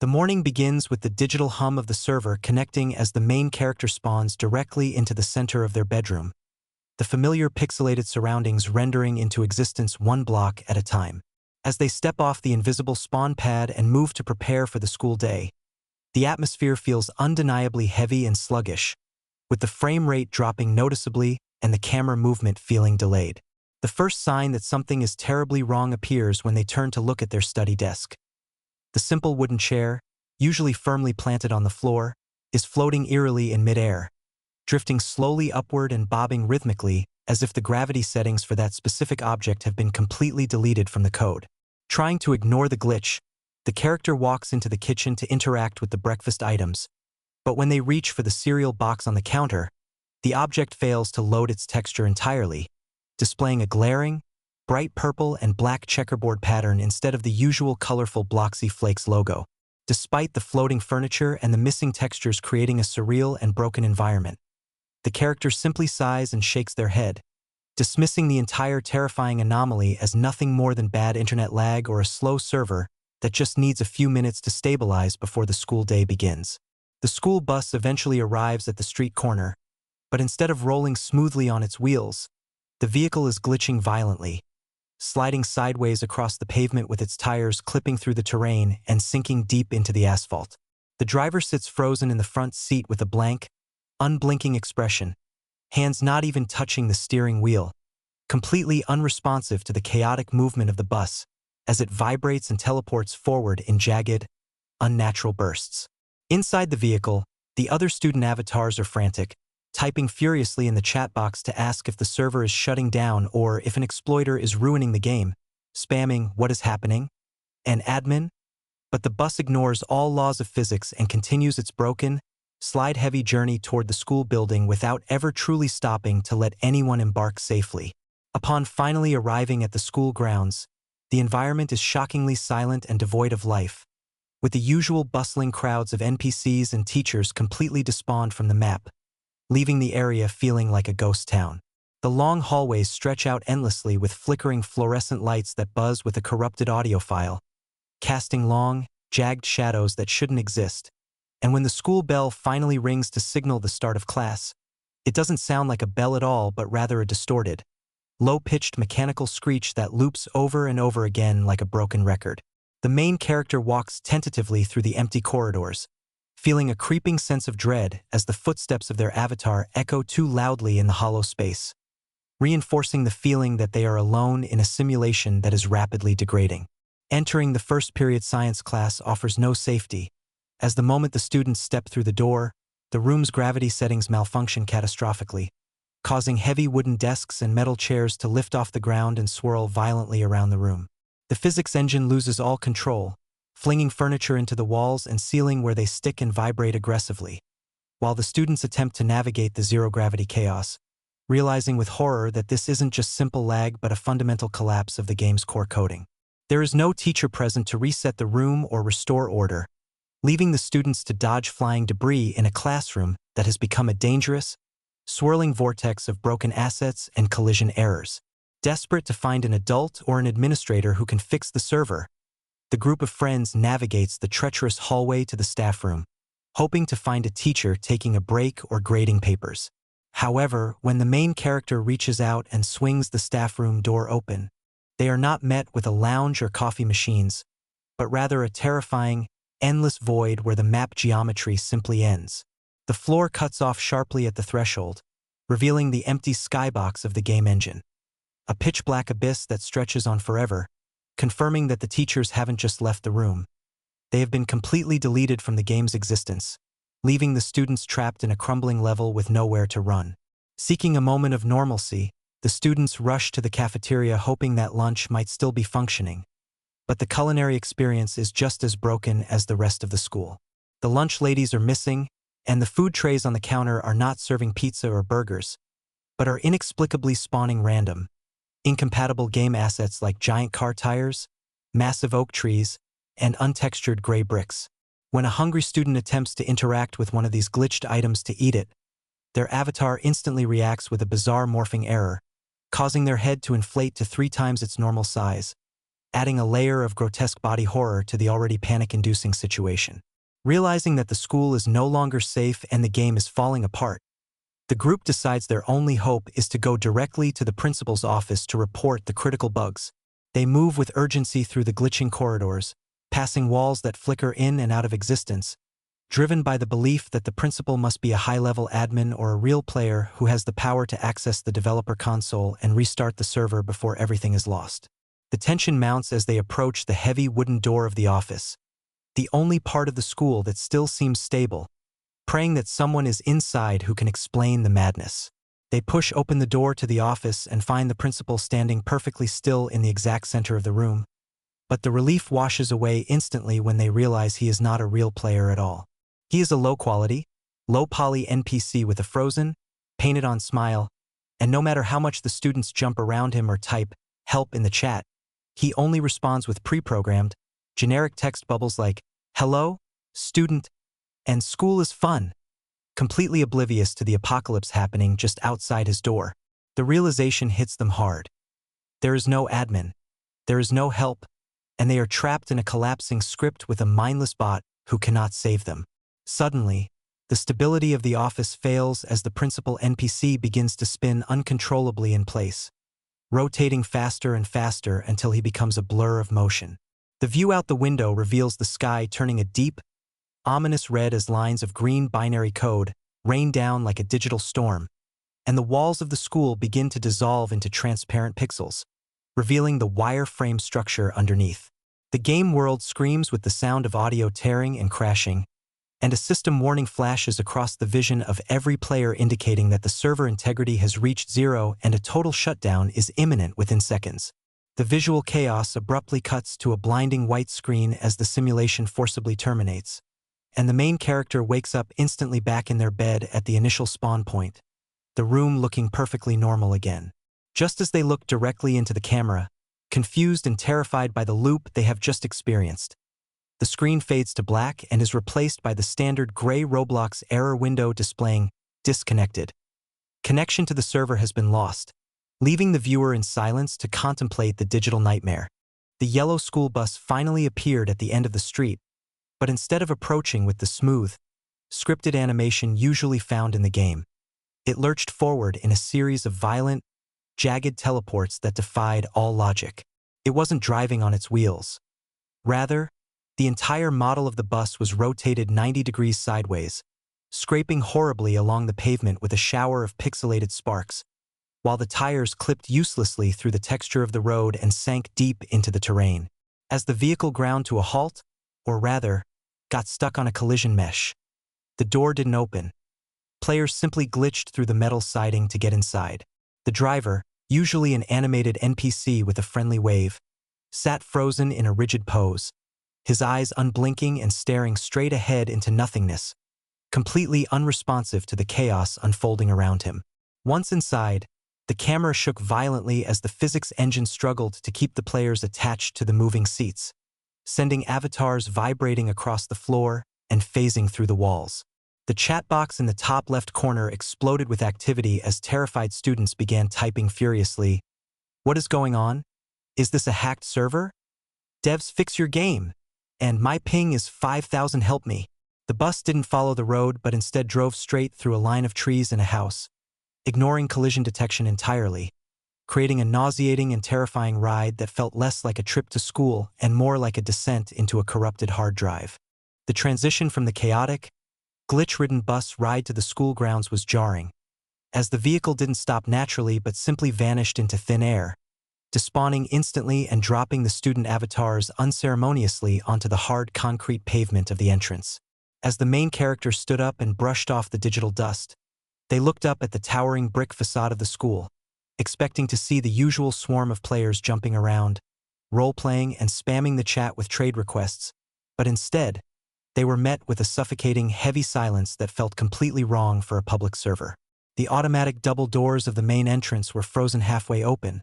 The morning begins with the digital hum of the server connecting as the main character spawns directly into the center of their bedroom, the familiar pixelated surroundings rendering into existence one block at a time. As they step off the invisible spawn pad and move to prepare for the school day, the atmosphere feels undeniably heavy and sluggish, with the frame rate dropping noticeably and the camera movement feeling delayed. The first sign that something is terribly wrong appears when they turn to look at their study desk. The simple wooden chair, usually firmly planted on the floor, is floating eerily in midair, drifting slowly upward and bobbing rhythmically as if the gravity settings for that specific object have been completely deleted from the code. Trying to ignore the glitch, the character walks into the kitchen to interact with the breakfast items, but when they reach for the cereal box on the counter, the object fails to load its texture entirely, displaying a glaring, bright purple and black checkerboard pattern instead of the usual colorful Bloxy Flakes logo. Despite the floating furniture and the missing textures creating a surreal and broken environment, the character simply sighs and shakes their head, dismissing the entire terrifying anomaly as nothing more than bad internet lag or a slow server that just needs a few minutes to stabilize before the school day begins. The school bus eventually arrives at the street corner, but instead of rolling smoothly on its wheels, the vehicle is glitching violently, sliding sideways across the pavement with its tires clipping through the terrain and sinking deep into the asphalt. The driver sits frozen in the front seat with a blank, unblinking expression, hands not even touching the steering wheel, completely unresponsive to the chaotic movement of the bus as it vibrates and teleports forward in jagged, unnatural bursts. Inside the vehicle, the other student avatars are frantic, typing furiously in the chat box to ask if the server is shutting down or if an exploiter is ruining the game, spamming "What is happening?" and "Admin?" But the bus ignores all laws of physics and continues its broken, slide-heavy journey toward the school building without ever truly stopping to let anyone embark safely. Upon finally arriving at the school grounds, the environment is shockingly silent and devoid of life, with the usual bustling crowds of NPCs and teachers completely despawned from the map, leaving the area feeling like a ghost town. The long hallways stretch out endlessly with flickering fluorescent lights that buzz with a corrupted audio file, casting long, jagged shadows that shouldn't exist. And when the school bell finally rings to signal the start of class, it doesn't sound like a bell at all but rather a distorted, low-pitched mechanical screech that loops over and over again like a broken record. The main character walks tentatively through the empty corridors, feeling a creeping sense of dread as the footsteps of their avatar echo too loudly in the hollow space, reinforcing the feeling that they are alone in a simulation that is rapidly degrading. Entering the first period science class offers no safety, as the moment the students step through the door, the room's gravity settings malfunction catastrophically, causing heavy wooden desks and metal chairs to lift off the ground and swirl violently around the room. The physics engine loses all control, flinging furniture into the walls and ceiling where they stick and vibrate aggressively, while the students attempt to navigate the zero-gravity chaos, realizing with horror that this isn't just simple lag but a fundamental collapse of the game's core coding. There is no teacher present to reset the room or restore order, leaving the students to dodge flying debris in a classroom that has become a dangerous, swirling vortex of broken assets and collision errors. Desperate to find an adult or an administrator who can fix the server, the group of friends navigates the treacherous hallway to the staff room, hoping to find a teacher taking a break or grading papers. However, when the main character reaches out and swings the staff room door open, they are not met with a lounge or coffee machines, but rather a terrifying, endless void where the map geometry simply ends. The floor cuts off sharply at the threshold, revealing the empty skybox of the game engine, a pitch-black abyss that stretches on forever, confirming that the teachers haven't just left the room. They have been completely deleted from the game's existence, leaving the students trapped in a crumbling level with nowhere to run. Seeking a moment of normalcy, the students rush to the cafeteria hoping that lunch might still be functioning. But the culinary experience is just as broken as the rest of the school. The lunch ladies are missing, and the food trays on the counter are not serving pizza or burgers, but are inexplicably spawning random, incompatible game assets like giant car tires, massive oak trees, and untextured gray bricks. When a hungry student attempts to interact with one of these glitched items to eat it, their avatar instantly reacts with a bizarre morphing error, causing their head to inflate to 3 times its normal size, adding a layer of grotesque body horror to the already panic-inducing situation. Realizing that the school is no longer safe and the game is falling apart, the group decides their only hope is to go directly to the principal's office to report the critical bugs. They move with urgency through the glitching corridors, passing walls that flicker in and out of existence, driven by the belief that the principal must be a high-level admin or a real player who has the power to access the developer console and restart the server before everything is lost. The tension mounts as they approach the heavy wooden door of the office, the only part of the school that still seems stable, praying that someone is inside who can explain the madness. They push open the door to the office and find the principal standing perfectly still in the exact center of the room. But the relief washes away instantly when they realize he is not a real player at all. He is a low-quality, low-poly NPC with a frozen, painted-on smile, and no matter how much the students jump around him or type "help" in the chat, he only responds with pre-programmed, generic text bubbles like "hello, student," and "school is fun," completely oblivious to the apocalypse happening just outside his door. The realization hits them hard. There is no admin, there is no help, and they are trapped in a collapsing script with a mindless bot who cannot save them. Suddenly, the stability of the office fails as the principal NPC begins to spin uncontrollably in place, rotating faster and faster until he becomes a blur of motion. The view out the window reveals the sky turning a deep, ominous red as lines of green binary code rain down like a digital storm, and the walls of the school begin to dissolve into transparent pixels, revealing the wireframe structure underneath. The game world screams with the sound of audio tearing and crashing, and a system warning flashes across the vision of every player indicating that the server integrity has reached zero and a total shutdown is imminent within seconds. The visual chaos abruptly cuts to a blinding white screen as the simulation forcibly terminates, and the main character wakes up instantly back in their bed at the initial spawn point, the room looking perfectly normal again. Just as they look directly into the camera, confused and terrified by the loop they have just experienced, the screen fades to black and is replaced by the standard gray Roblox error window displaying "disconnected." Connection to the server has been lost, leaving the viewer in silence to contemplate the digital nightmare. The yellow school bus finally appeared at the end of the street, but instead of approaching with the smooth, scripted animation usually found in the game, it lurched forward in a series of violent, jagged teleports that defied all logic. It wasn't driving on its wheels. Rather, the entire model of the bus was rotated 90 degrees sideways, scraping horribly along the pavement with a shower of pixelated sparks, while the tires clipped uselessly through the texture of the road and sank deep into the terrain. As the vehicle ground to a halt, or rather, got stuck on a collision mesh, the door didn't open. Players simply glitched through the metal siding to get inside. The driver, usually an animated NPC with a friendly wave, sat frozen in a rigid pose, his eyes unblinking and staring straight ahead into nothingness, completely unresponsive to the chaos unfolding around him. Once inside, the camera shook violently as the physics engine struggled to keep the players attached to the moving seats, sending avatars vibrating across the floor and phasing through the walls. The chat box in the top left corner exploded with activity as terrified students began typing furiously, "What is going on? Is this a hacked server? Devs, fix your game! And my ping is 5,000, help me." The bus didn't follow the road but instead drove straight through a line of trees and a house, ignoring collision detection entirely, creating a nauseating and terrifying ride that felt less like a trip to school and more like a descent into a corrupted hard drive. The transition from the chaotic, glitch-ridden bus ride to the school grounds was jarring, as the vehicle didn't stop naturally but simply vanished into thin air, despawning instantly and dropping the student avatars unceremoniously onto the hard concrete pavement of the entrance. As the main character stood up and brushed off the digital dust, they looked up at the towering brick facade of the school, expecting to see the usual swarm of players jumping around, role-playing and spamming the chat with trade requests, but instead, they were met with a suffocating, heavy silence that felt completely wrong for a public server. The automatic double doors of the main entrance were frozen halfway open,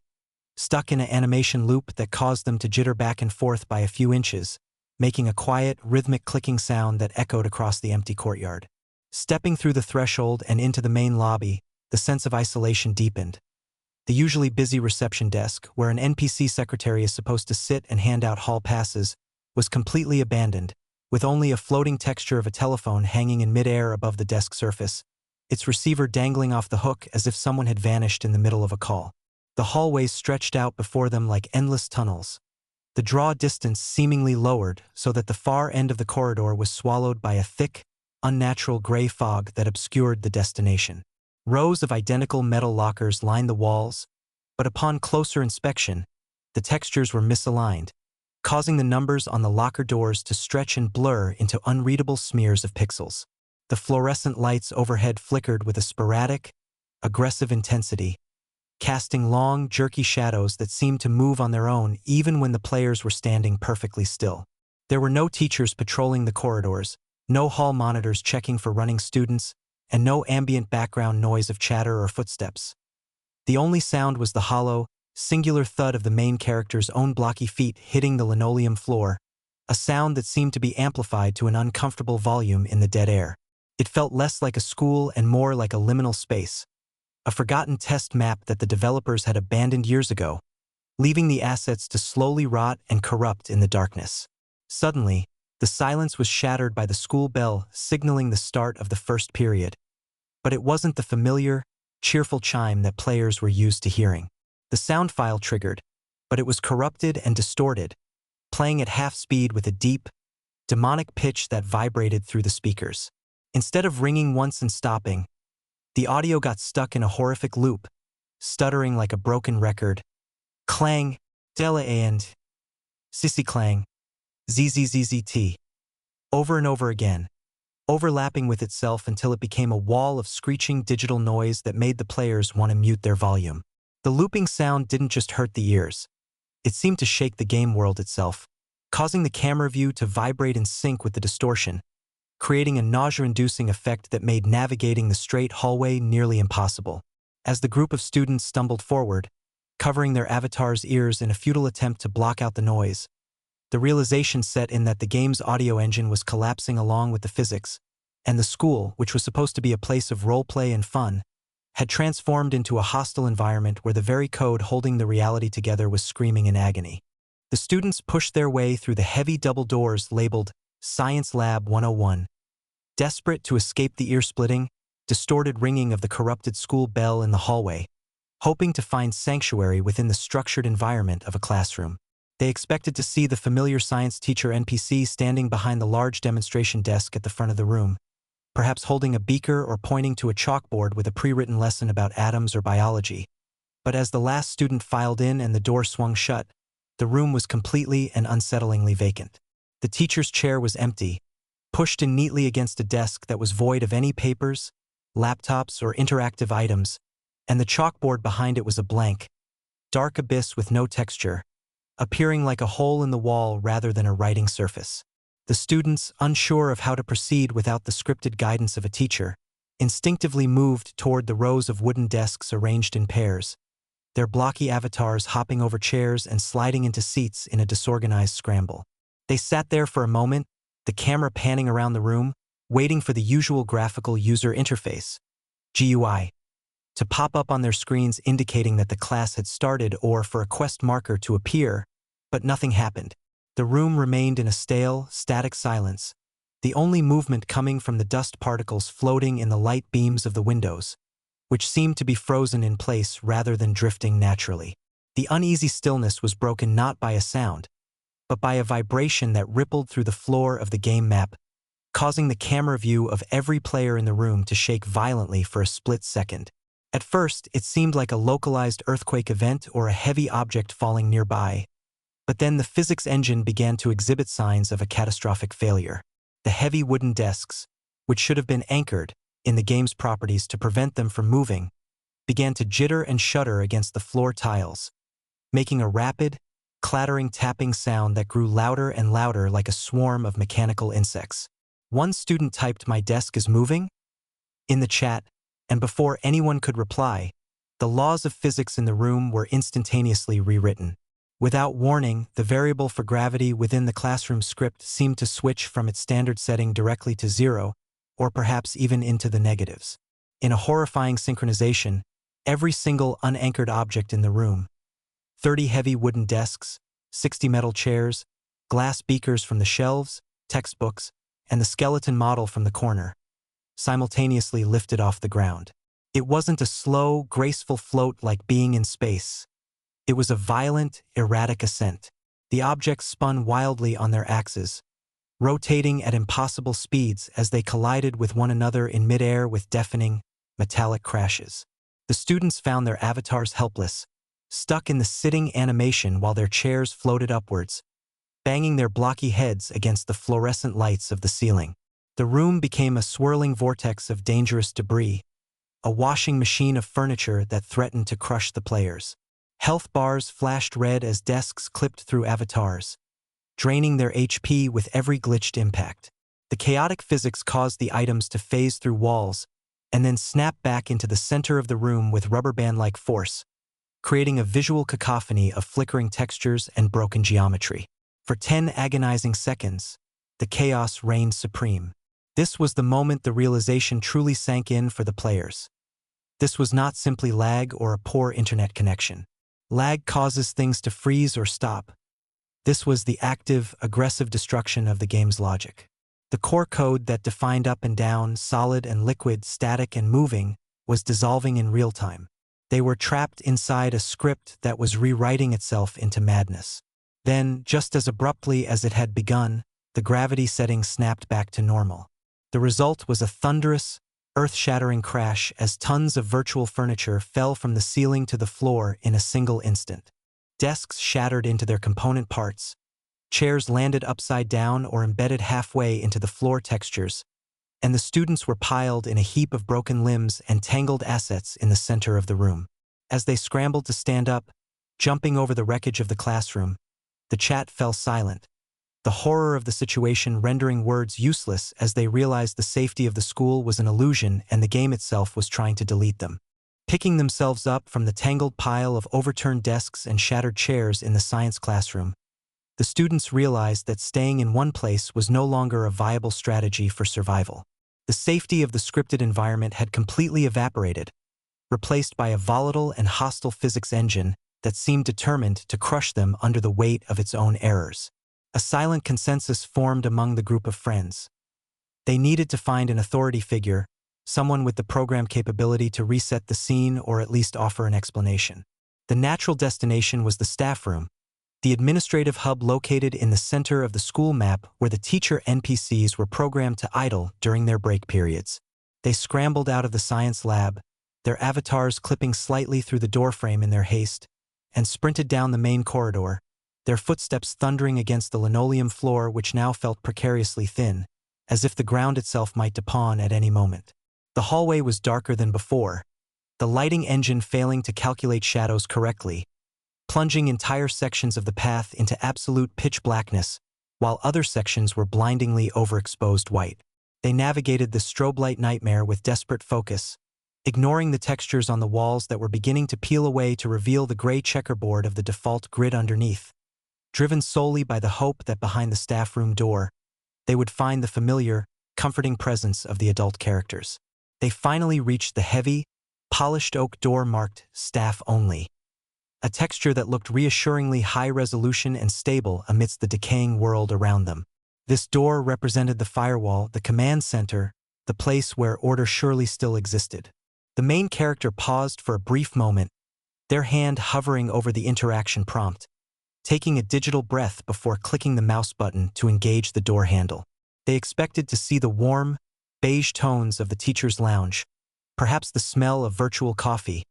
stuck in an animation loop that caused them to jitter back and forth by a few inches, making a quiet, rhythmic clicking sound that echoed across the empty courtyard. Stepping through the threshold and into the main lobby, the sense of isolation deepened. The usually busy reception desk, where an NPC secretary is supposed to sit and hand out hall passes, was completely abandoned, with only a floating texture of a telephone hanging in midair above the desk surface, its receiver dangling off the hook as if someone had vanished in the middle of a call. The hallways stretched out before them like endless tunnels, the draw distance seemingly lowered so that the far end of the corridor was swallowed by a thick, unnatural gray fog that obscured the destination. Rows of identical metal lockers lined the walls, but upon closer inspection, the textures were misaligned, causing the numbers on the locker doors to stretch and blur into unreadable smears of pixels. The fluorescent lights overhead flickered with a sporadic, aggressive intensity, casting long, jerky shadows that seemed to move on their own even when the players were standing perfectly still. There were no teachers patrolling the corridors, no hall monitors checking for running students, and no ambient background noise of chatter or footsteps. The only sound was the hollow, singular thud of the main character's own blocky feet hitting the linoleum floor, a sound that seemed to be amplified to an uncomfortable volume in the dead air. It felt less like a school and more like a liminal space, a forgotten test map that the developers had abandoned years ago, leaving the assets to slowly rot and corrupt in the darkness. Suddenly, the silence was shattered by the school bell signaling the start of the first period. But it wasn't the familiar, cheerful chime that players were used to hearing. The sound file triggered, but it was corrupted and distorted, playing at half speed with a deep, demonic pitch that vibrated through the speakers. Instead of ringing once and stopping, the audio got stuck in a horrific loop, stuttering like a broken record. Clang, dela and sissy clang, zzzzzt, over and over again, overlapping with itself until it became a wall of screeching digital noise that made the players want to mute their volume. The looping sound didn't just hurt the ears. It seemed to shake the game world itself, causing the camera view to vibrate in sync with the distortion, creating a nausea-inducing effect that made navigating the straight hallway nearly impossible. As the group of students stumbled forward, covering their avatars' ears in a futile attempt to block out the noise, the realization set in that the game's audio engine was collapsing along with the physics, and the school, which was supposed to be a place of roleplay and fun, had transformed into a hostile environment where the very code holding the reality together was screaming in agony. The students pushed their way through the heavy double doors labeled Science Lab 101, desperate to escape the ear-splitting, distorted ringing of the corrupted school bell in the hallway, hoping to find sanctuary within the structured environment of a classroom. They expected to see the familiar science teacher NPC standing behind the large demonstration desk at the front of the room, perhaps holding a beaker or pointing to a chalkboard with a pre-written lesson about atoms or biology. But as the last student filed in and the door swung shut, the room was completely and unsettlingly vacant. The teacher's chair was empty, pushed in neatly against a desk that was void of any papers, laptops, or interactive items, and the chalkboard behind it was a blank, dark abyss with no texture, appearing like a hole in the wall rather than a writing surface. The students, unsure of how to proceed without the scripted guidance of a teacher, instinctively moved toward the rows of wooden desks arranged in pairs, their blocky avatars hopping over chairs and sliding into seats in a disorganized scramble. They sat there for a moment, the camera panning around the room, waiting for the usual graphical user interface, GUI, to pop up on their screens indicating that the class had started or for a quest marker to appear, but nothing happened. The room remained in a stale, static silence, the only movement coming from the dust particles floating in the light beams of the windows, which seemed to be frozen in place rather than drifting naturally. The uneasy stillness was broken not by a sound, but by a vibration that rippled through the floor of the game map, causing the camera view of every player in the room to shake violently for a split second. At first, it seemed like a localized earthquake event or a heavy object falling nearby, but then the physics engine began to exhibit signs of a catastrophic failure. The heavy wooden desks, which should have been anchored in the game's properties to prevent them from moving, began to jitter and shudder against the floor tiles, making a rapid, clattering tapping sound that grew louder and louder like a swarm of mechanical insects. One student typed, "My desk is moving?" in the chat, and before anyone could reply, the laws of physics in the room were instantaneously rewritten. Without warning, the variable for gravity within the classroom script seemed to switch from its standard setting directly to 0, or perhaps even into the negatives. In a horrifying synchronization, every single unanchored object in the room. 30 heavy wooden desks, 60 metal chairs, glass beakers from the shelves, textbooks, and the skeleton model from the corner, simultaneously lifted off the ground. It wasn't a slow, graceful float like being in space. It was a violent, erratic ascent. The objects spun wildly on their axes, rotating at impossible speeds as they collided with one another in midair with deafening, metallic crashes. The students found their avatars helpless, stuck in the sitting animation while their chairs floated upwards, banging their blocky heads against the fluorescent lights of the ceiling. The room became a swirling vortex of dangerous debris, a washing machine of furniture that threatened to crush the players. Health bars flashed red as desks clipped through avatars, draining their HP with every glitched impact. The chaotic physics caused the items to phase through walls and then snap back into the center of the room with rubber band-like force, creating a visual cacophony of flickering textures and broken geometry. For 10 agonizing seconds, the chaos reigned supreme. This was the moment the realization truly sank in for the players. This was not simply lag or a poor internet connection. Lag causes things to freeze or stop. This was the active, aggressive destruction of the game's logic. The core code that defined up and down, solid and liquid, static and moving, was dissolving in real time. They were trapped inside a script that was rewriting itself into madness. Then, just as abruptly as it had begun, the gravity settings snapped back to normal. The result was a thunderous, earth-shattering crash as tons of virtual furniture fell from the ceiling to the floor in a single instant. Desks shattered into their component parts, chairs landed upside down or embedded halfway into the floor textures, and the students were piled in a heap of broken limbs and tangled assets in the center of the room. As they scrambled to stand up, jumping over the wreckage of the classroom, the chat fell silent, the horror of the situation rendering words useless as they realized the safety of the school was an illusion and the game itself was trying to delete them. Picking themselves up from the tangled pile of overturned desks and shattered chairs in the science classroom, the students realized that staying in one place was no longer a viable strategy for survival. The safety of the scripted environment had completely evaporated, replaced by a volatile and hostile physics engine that seemed determined to crush them under the weight of its own errors. A silent consensus formed among the group of friends. They needed to find an authority figure, someone with the program capability to reset the scene or at least offer an explanation. The natural destination was the staff room, the administrative hub located in the center of the school map where the teacher NPCs were programmed to idle during their break periods. They scrambled out of the science lab, their avatars clipping slightly through the doorframe in their haste, and sprinted down the main corridor, their footsteps thundering against the linoleum floor which now felt precariously thin, as if the ground itself might depaup at any moment. The hallway was darker than before, the lighting engine failing to calculate shadows correctly, plunging entire sections of the path into absolute pitch blackness, while other sections were blindingly overexposed white. They navigated the strobe light nightmare with desperate focus, ignoring the textures on the walls that were beginning to peel away to reveal the gray checkerboard of the default grid underneath. Driven solely by the hope that behind the staff room door, they would find the familiar, comforting presence of the adult characters. They finally reached the heavy, polished oak door marked Staff Only, a texture that looked reassuringly high-resolution and stable amidst the decaying world around them. This door represented the firewall, the command center, the place where order surely still existed. The main character paused for a brief moment, their hand hovering over the interaction prompt, taking a digital breath before clicking the mouse button to engage the door handle. They expected to see the warm, beige tones of the teacher's lounge, perhaps the smell of virtual coffee,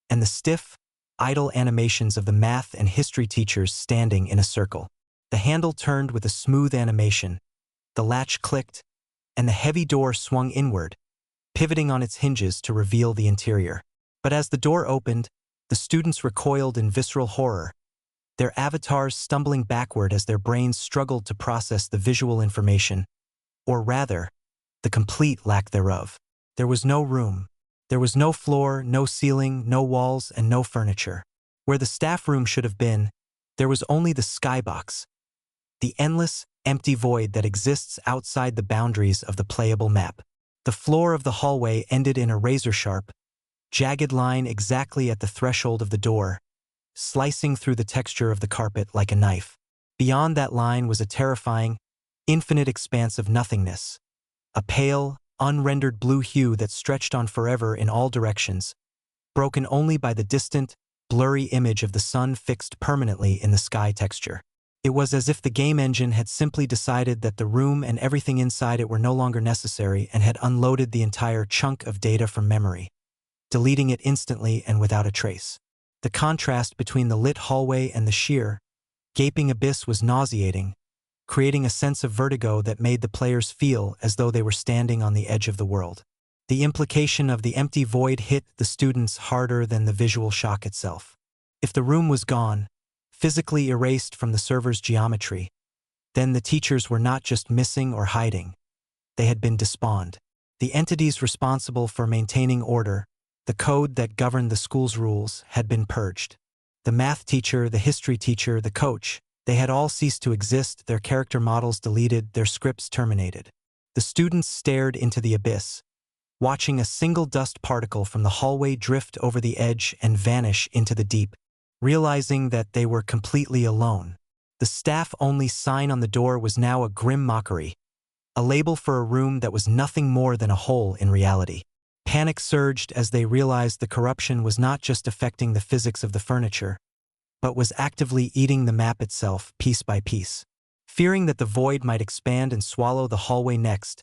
and the stiff, idle animations of the math and history teachers standing in a circle. The handle turned with a smooth animation, the latch clicked, and the heavy door swung inward, pivoting on its hinges to reveal the interior. But as the door opened, the students recoiled in visceral horror, their avatars stumbling backward as their brains struggled to process the visual information, or rather, the complete lack thereof. There was no room. There was no floor, no ceiling, no walls, and no furniture. Where the staff room should have been, there was only the skybox, the endless, empty void that exists outside the boundaries of the playable map. The floor of the hallway ended in a razor-sharp, jagged line exactly at the threshold of the door, slicing through the texture of the carpet like a knife. Beyond that line was a terrifying, infinite expanse of nothingness, a pale, unrendered blue hue that stretched on forever in all directions, broken only by the distant, blurry image of the sun fixed permanently in the sky texture. It was as if the game engine had simply decided that the room and everything inside it were no longer necessary and had unloaded the entire chunk of data from memory, deleting it instantly and without a trace. The contrast between the lit hallway and the sheer, gaping abyss was nauseating, creating a sense of vertigo that made the players feel as though they were standing on the edge of the world. The implication of the empty void hit the students harder than the visual shock itself. If the room was gone, physically erased from the server's geometry, then the teachers were not just missing or hiding. They had been despawned. The entities responsible for maintaining order, the code that governed the school's rules, had been purged. The math teacher, the history teacher, the coach, they had all ceased to exist, their character models deleted, their scripts terminated. The students stared into the abyss, watching a single dust particle from the hallway drift over the edge and vanish into the deep, realizing that they were completely alone. The staff-only sign on the door was now a grim mockery, a label for a room that was nothing more than a hole in reality. Panic surged as they realized the corruption was not just affecting the physics of the furniture, but was actively eating the map itself piece by piece. Fearing that the void might expand and swallow the hallway next,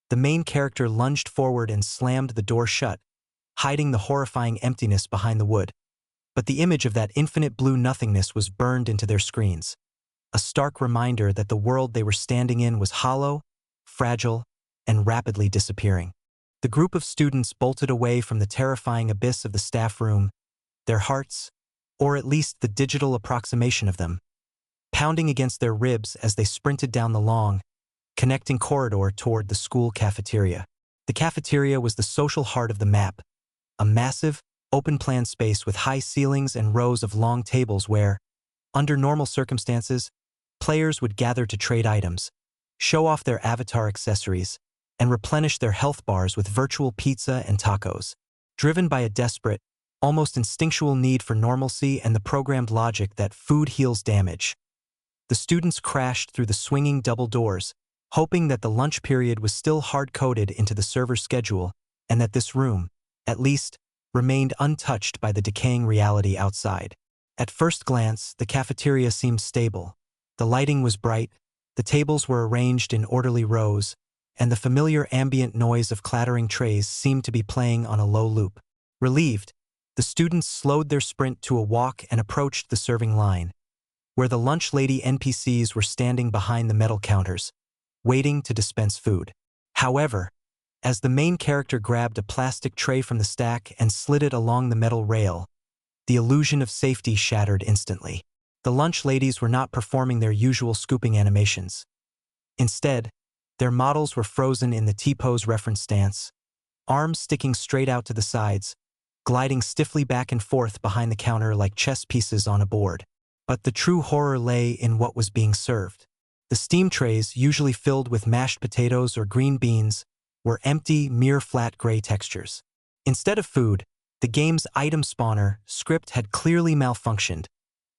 the main character lunged forward and slammed the door shut, hiding the horrifying emptiness behind the wood. But the image of that infinite blue nothingness was burned into their screens, a stark reminder that the world they were standing in was hollow, fragile, and rapidly disappearing. The group of students bolted away from the terrifying abyss of the staff room, their hearts, or at least the digital approximation of them, pounding against their ribs as they sprinted down the long, connecting corridor toward the school cafeteria. The cafeteria was the social heart of the map, a massive, open-plan space with high ceilings and rows of long tables where, under normal circumstances, players would gather to trade items, show off their avatar accessories, and replenish their health bars with virtual pizza and tacos. Driven by a desperate, almost instinctual need for normalcy and the programmed logic that food heals damage, the students crashed through the swinging double doors, hoping that the lunch period was still hard-coded into the server's schedule and that this room, at least, remained untouched by the decaying reality outside. At first glance, the cafeteria seemed stable. The lighting was bright, the tables were arranged in orderly rows, and the familiar ambient noise of clattering trays seemed to be playing on a low loop. Relieved, the students slowed their sprint to a walk and approached the serving line, where the lunch lady NPCs were standing behind the metal counters, waiting to dispense food. However, as the main character grabbed a plastic tray from the stack and slid it along the metal rail, the illusion of safety shattered instantly. The lunch ladies were not performing their usual scooping animations. Instead, their models were frozen in the T-pose reference stance, arms sticking straight out to the sides, gliding stiffly back and forth behind the counter like chess pieces on a board. But the true horror lay in what was being served. The steam trays, usually filled with mashed potatoes or green beans, were empty, mere flat gray textures. Instead of food, the game's item spawner script had clearly malfunctioned,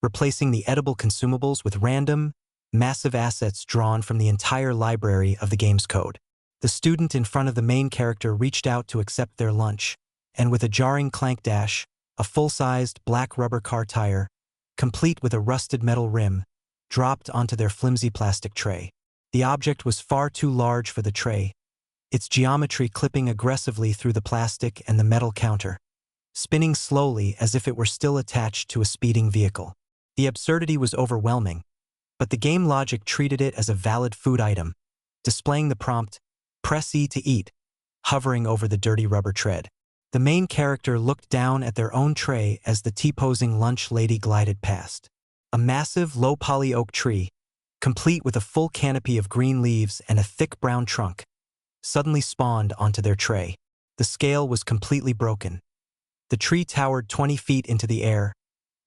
replacing the edible consumables with random, massive assets drawn from the entire library of the game's code. The student in front of the main character reached out to accept their lunch, and with a jarring clank dash, a full-sized black rubber car tire, complete with a rusted metal rim, dropped onto their flimsy plastic tray. The object was far too large for the tray, its geometry clipping aggressively through the plastic and the metal counter, spinning slowly as if it were still attached to a speeding vehicle. The absurdity was overwhelming, but the game logic treated it as a valid food item, displaying the prompt, "Press E to eat," hovering over the dirty rubber tread. The main character looked down at their own tray as the T-posing lunch lady glided past. A massive, low-poly oak tree, complete with a full canopy of green leaves and a thick brown trunk, suddenly spawned onto their tray. The scale was completely broken. The tree towered 20 feet into the air,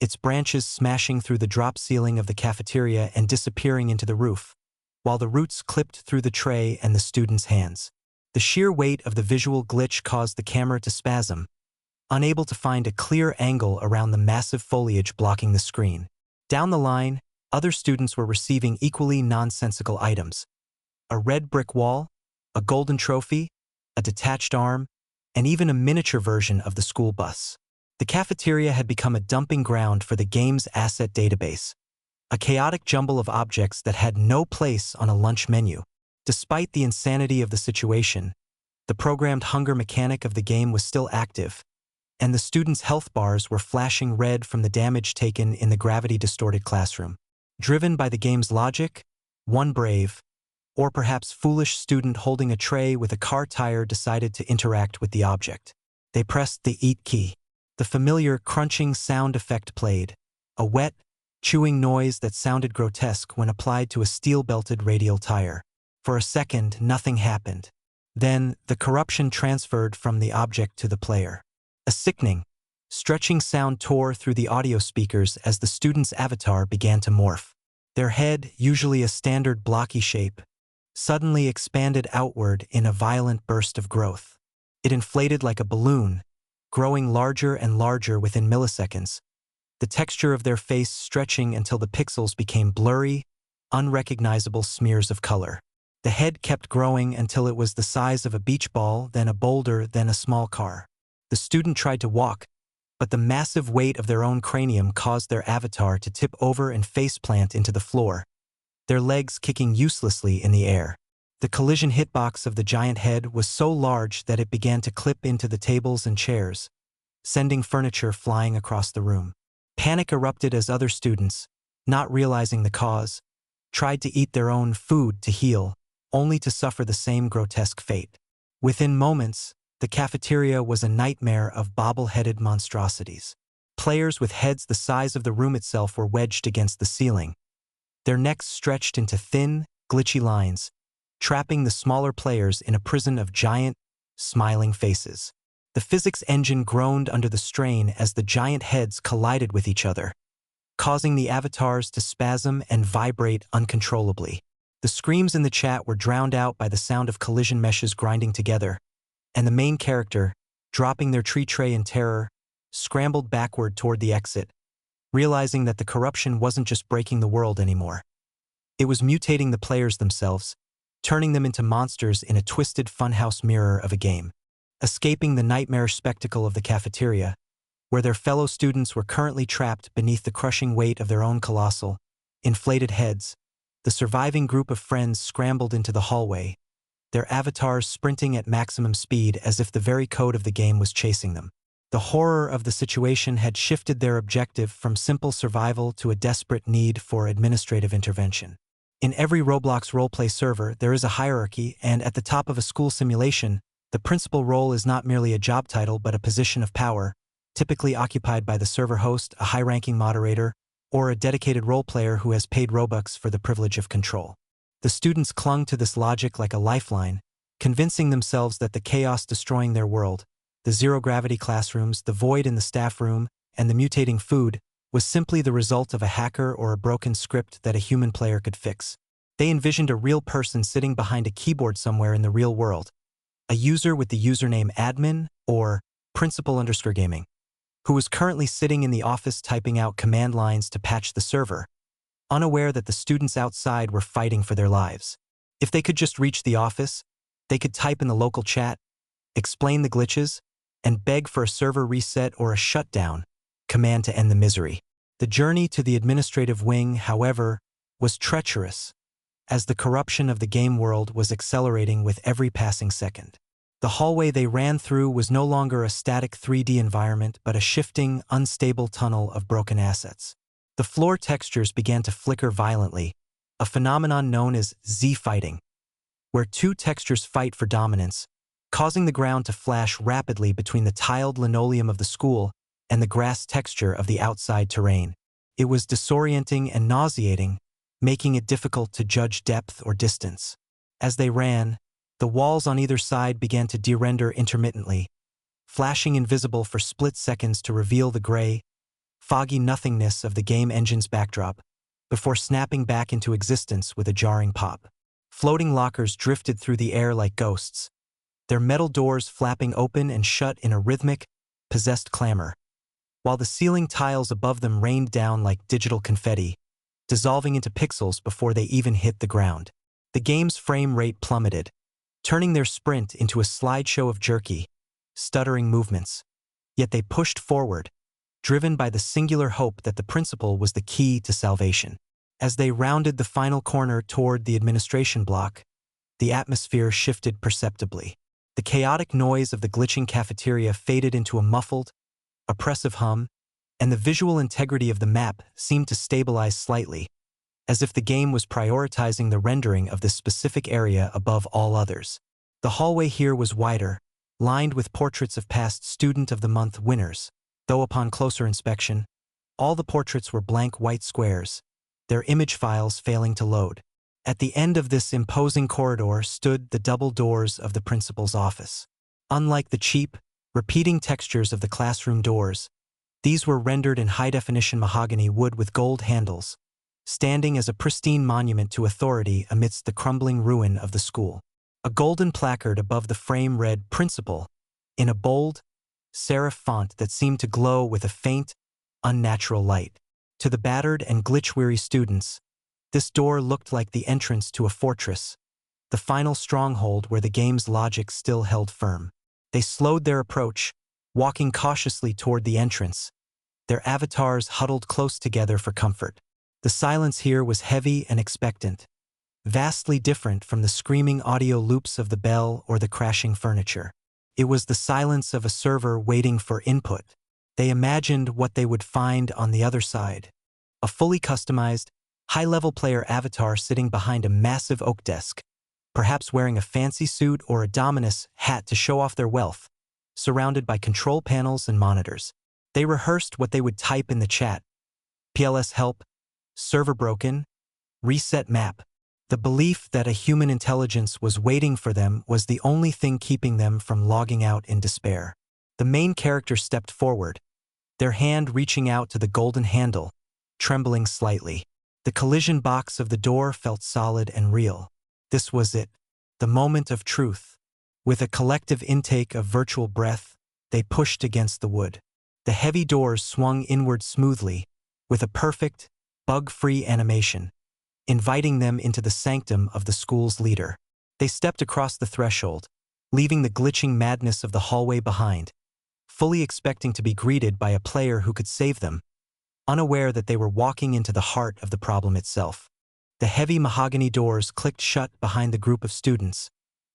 its branches smashing through the drop ceiling of the cafeteria and disappearing into the roof, while the roots clipped through the tray and the students' hands. The sheer weight of the visual glitch caused the camera to spasm, unable to find a clear angle around the massive foliage blocking the screen. Down the line, other students were receiving equally nonsensical items: a red brick wall, a golden trophy, a detached arm, and even a miniature version of the school bus. The cafeteria had become a dumping ground for the game's asset database, a chaotic jumble of objects that had no place on a lunch menu. Despite the insanity of the situation, the programmed hunger mechanic of the game was still active, and the students' health bars were flashing red from the damage taken in the gravity-distorted classroom. Driven by the game's logic, one brave, or perhaps foolish student holding a tray with a car tire decided to interact with the object. They pressed the eat key. The familiar crunching sound effect played, a wet, chewing noise that sounded grotesque when applied to a steel-belted radial tire. For a second, nothing happened. Then, the corruption transferred from the object to the player. A sickening, stretching sound tore through the audio speakers as the student's avatar began to morph. Their head, usually a standard blocky shape, suddenly expanded outward in a violent burst of growth. It inflated like a balloon, growing larger and larger within milliseconds, the texture of their face stretching until the pixels became blurry, unrecognizable smears of color. The head kept growing until it was the size of a beach ball, then a boulder, then a small car. The student tried to walk, but the massive weight of their own cranium caused their avatar to tip over and faceplant into the floor, their legs kicking uselessly in the air. The collision hitbox of the giant head was so large that it began to clip into the tables and chairs, sending furniture flying across the room. Panic erupted as other students, not realizing the cause, tried to eat their own food to heal, only to suffer the same grotesque fate. Within moments, the cafeteria was a nightmare of bobble-headed monstrosities. Players with heads the size of the room itself were wedged against the ceiling, their necks stretched into thin, glitchy lines, trapping the smaller players in a prison of giant, smiling faces. The physics engine groaned under the strain as the giant heads collided with each other, causing the avatars to spasm and vibrate uncontrollably. The screams in the chat were drowned out by the sound of collision meshes grinding together, and the main character, dropping their tree tray in terror, scrambled backward toward the exit, realizing that the corruption wasn't just breaking the world anymore. It was mutating the players themselves, turning them into monsters in a twisted funhouse mirror of a game. Escaping the nightmarish spectacle of the cafeteria, where their fellow students were currently trapped beneath the crushing weight of their own colossal, inflated heads, the surviving group of friends scrambled into the hallway, their avatars sprinting at maximum speed as if the very code of the game was chasing them. The horror of the situation had shifted their objective from simple survival to a desperate need for administrative intervention. In every Roblox roleplay server, there is a hierarchy, and at the top of a school simulation, the principal role is not merely a job title but a position of power, typically occupied by the server host, a high-ranking moderator, or a dedicated role player who has paid Robux for the privilege of control. The students clung to this logic like a lifeline, convincing themselves that the chaos destroying their world, the zero-gravity classrooms, the void in the staff room, and the mutating food, was simply the result of a hacker or a broken script that a human player could fix. They envisioned a real person sitting behind a keyboard somewhere in the real world, a user with the username admin or principal_gaming, who was currently sitting in the office typing out command lines to patch the server, unaware that the students outside were fighting for their lives. If they could just reach the office, they could type in the local chat, explain the glitches, and beg for a server reset or a shutdown command to end the misery. The journey to the administrative wing, however, was treacherous, as the corruption of the game world was accelerating with every passing second. The hallway they ran through was no longer a static 3D environment but a shifting, unstable tunnel of broken assets. The floor textures began to flicker violently, a phenomenon known as Z-fighting, where two textures fight for dominance, causing the ground to flash rapidly between the tiled linoleum of the school and the grass texture of the outside terrain. It was disorienting and nauseating, making it difficult to judge depth or distance. As they ran, the walls on either side began to de-render intermittently, flashing invisible for split seconds to reveal the gray, foggy nothingness of the game engine's backdrop, before snapping back into existence with a jarring pop. Floating lockers drifted through the air like ghosts, their metal doors flapping open and shut in a rhythmic, possessed clamor, while the ceiling tiles above them rained down like digital confetti, dissolving into pixels before they even hit the ground. The game's frame rate plummeted, turning their sprint into a slideshow of jerky, stuttering movements. Yet they pushed forward, driven by the singular hope that the principal was the key to salvation. As they rounded the final corner toward the administration block, the atmosphere shifted perceptibly. The chaotic noise of the glitching cafeteria faded into a muffled, oppressive hum, and the visual integrity of the map seemed to stabilize slightly, as if the game was prioritizing the rendering of this specific area above all others. The hallway here was wider, lined with portraits of past Student of the Month winners, though upon closer inspection, all the portraits were blank white squares, their image files failing to load. At the end of this imposing corridor stood the double doors of the principal's office. Unlike the cheap, repeating textures of the classroom doors, these were rendered in high-definition mahogany wood with gold handles, standing as a pristine monument to authority amidst the crumbling ruin of the school. A golden placard above the frame read "Principal" in a bold, serif font that seemed to glow with a faint, unnatural light. To the battered and glitch-weary students, this door looked like the entrance to a fortress, the final stronghold where the game's logic still held firm. They slowed their approach, walking cautiously toward the entrance, their avatars huddled close together for comfort. The silence here was heavy and expectant, vastly different from the screaming audio loops of the bell or the crashing furniture. It was the silence of a server waiting for input. They imagined what they would find on the other side. A fully customized, high-level player avatar sitting behind a massive oak desk, perhaps wearing a fancy suit or a Dominus hat to show off their wealth, surrounded by control panels and monitors. They rehearsed what they would type in the chat: PLS help, server broken, reset map. The belief that a human intelligence was waiting for them was the only thing keeping them from logging out in despair. The main character stepped forward, their hand reaching out to the golden handle, trembling slightly. The collision box of the door felt solid and real. This was it, the moment of truth. With a collective intake of virtual breath, they pushed against the wood. The heavy doors swung inward smoothly, with a perfect, bug-free animation, inviting them into the sanctum of the school's leader. They stepped across the threshold, leaving the glitching madness of the hallway behind, fully expecting to be greeted by a player who could save them, unaware that they were walking into the heart of the problem itself. The heavy mahogany doors clicked shut behind the group of students,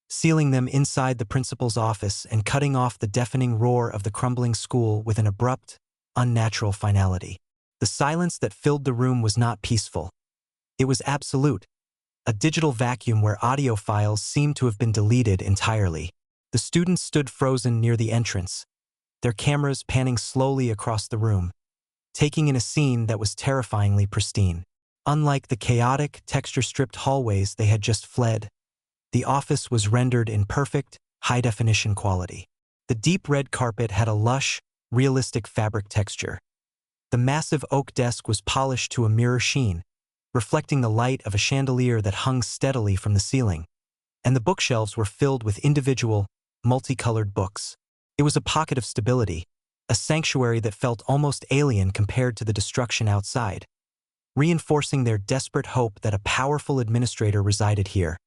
sealing them inside the principal's office and cutting off the deafening roar of the crumbling school with an abrupt, unnatural finality. The silence that filled the room was not peaceful. It was absolute, a digital vacuum where audio files seemed to have been deleted entirely. The students stood frozen near the entrance, their cameras panning slowly across the room, taking in a scene that was terrifyingly pristine. Unlike the chaotic, texture-stripped hallways they had just fled, the office was rendered in perfect, high-definition quality. The deep red carpet had a lush, realistic fabric texture. The massive oak desk was polished to a mirror sheen, reflecting the light of a chandelier that hung steadily from the ceiling, and the bookshelves were filled with individual, multicolored books. It was a pocket of stability, a sanctuary that felt almost alien compared to the destruction outside, reinforcing their desperate hope that a powerful administrator resided here,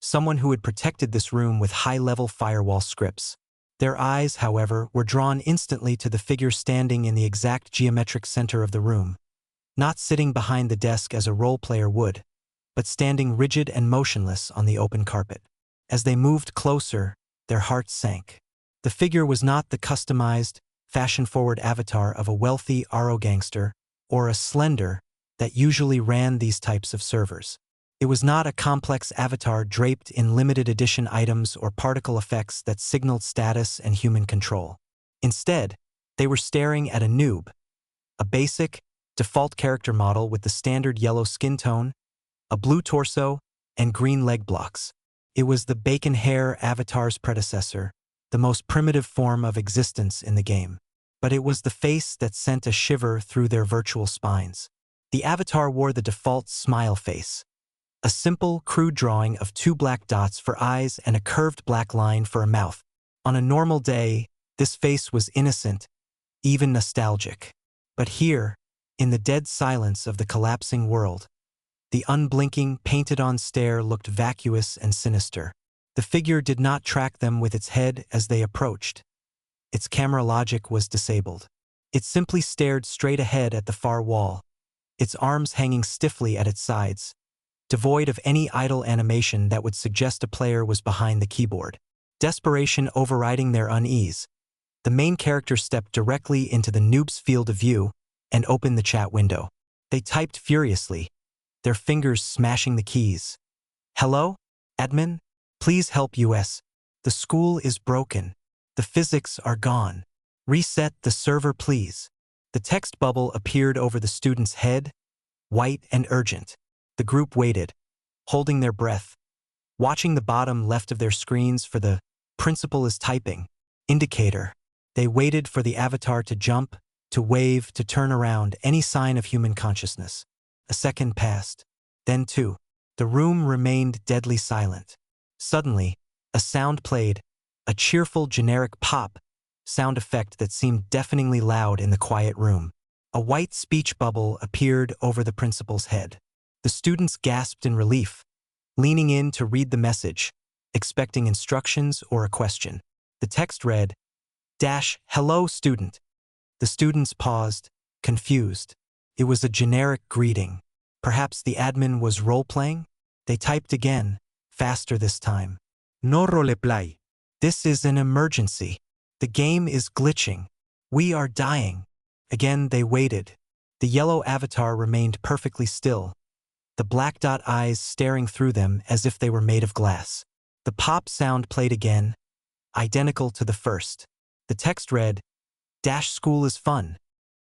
someone who had protected this room with high-level firewall scripts. Their eyes, however, were drawn instantly to the figure standing in the exact geometric center of the room, not sitting behind the desk as a role player would, but standing rigid and motionless on the open carpet. As they moved closer, their hearts sank. The figure was not the customized, fashion-forward avatar of a wealthy Aro gangster or a slender that usually ran these types of servers. It was not a complex avatar draped in limited edition items or particle effects that signaled status and human control. Instead, they were staring at a noob, a basic, default character model with the standard yellow skin tone, a blue torso, and green leg blocks. It was the bacon hair avatar's predecessor, the most primitive form of existence in the game. But it was the face that sent a shiver through their virtual spines. The avatar wore the default smile face, a simple, crude drawing of 2 black dots for eyes and a curved black line for a mouth. On a normal day, this face was innocent even nostalgic. But here, in the dead silence of the collapsing world, the unblinking, painted-on stare looked vacuous and sinister. The figure did not track them with its head as they approached. Its camera logic was disabled. It simply stared straight ahead at the far wall, its arms hanging stiffly at its sides, devoid of any idle animation that would suggest a player was behind the keyboard. Desperation overriding their unease, the main character stepped directly into the noob's field of view and opened the chat window. They typed furiously, their fingers smashing the keys. "Hello? Admin? Please help us. The school is broken. The physics are gone. Reset the server, please." The text bubble appeared over the student's head, white and urgent. The group waited, holding their breath, watching the bottom left of their screens for the "principal is typing" indicator. They waited for the avatar to jump, to wave, to turn around, any sign of human consciousness. A second passed, then two. The room remained deadly silent. Suddenly, a sound played, a cheerful generic pop sound effect that seemed deafeningly loud in the quiet room. A white speech bubble appeared over the principal's head. The students gasped in relief, leaning in to read the message, expecting instructions or a question. The text read, "Hello, student." The students paused, confused. It was a generic greeting. Perhaps the admin was role-playing? They typed again, faster this time. "No roleplay. This is an emergency. The game is glitching. We are dying." Again they waited. The yellow avatar remained perfectly still, the black dot eyes staring through them as if they were made of glass. The pop sound played again, identical to the first. The text read, "School is fun."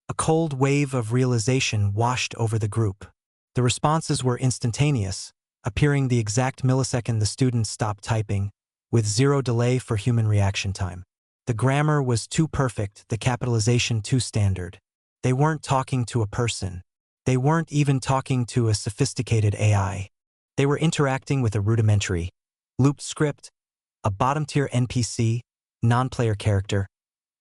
A cold wave of realization washed over the group. The responses were instantaneous, appearing the exact millisecond the students stopped typing, with zero delay for human reaction time. The grammar was too perfect, the capitalization too standard. They weren't talking to a person. They weren't even talking to a sophisticated AI. They were interacting with a rudimentary, looped script, a bottom-tier NPC, non-player character,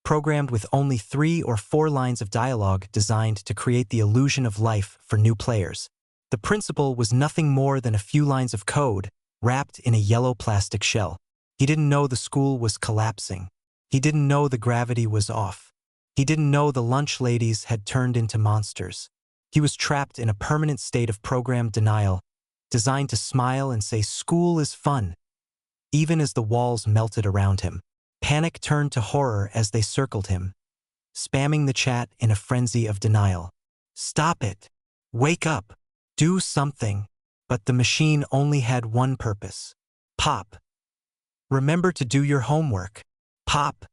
programmed with only 3 or 4 lines of dialogue designed to create the illusion of life for new players. The principal was nothing more than a few lines of code wrapped in a yellow plastic shell. He didn't know the school was collapsing. He didn't know the gravity was off. He didn't know the lunch ladies had turned into monsters. He was trapped in a permanent state of programmed denial, designed to smile and say school is fun, even as the walls melted around him. Panic turned to horror as they circled him, spamming the chat in a frenzy of denial. "Stop it! Wake up! Do something!" But the machine only had one purpose. "Pop. Remember to do your homework. Pop.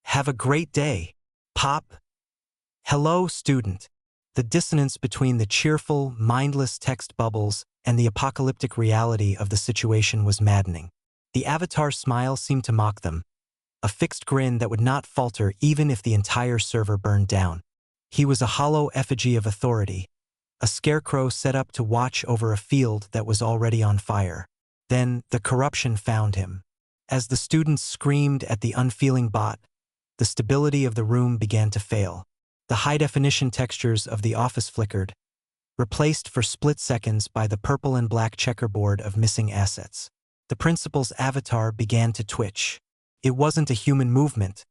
Have a great day. Pop. Hello, student." The dissonance between the cheerful, mindless text bubbles and the apocalyptic reality of the situation was maddening. The avatar's smile seemed to mock them, a fixed grin that would not falter even if the entire server burned down. He was a hollow effigy of authority, a scarecrow set up to watch over a field that was already on fire. Then the corruption found him. As the students screamed at the unfeeling bot, the stability of the room began to fail. The high-definition textures of the office flickered, replaced for split seconds by the purple and black checkerboard of missing assets. The principal's avatar began to twitch. It wasn't a human movement.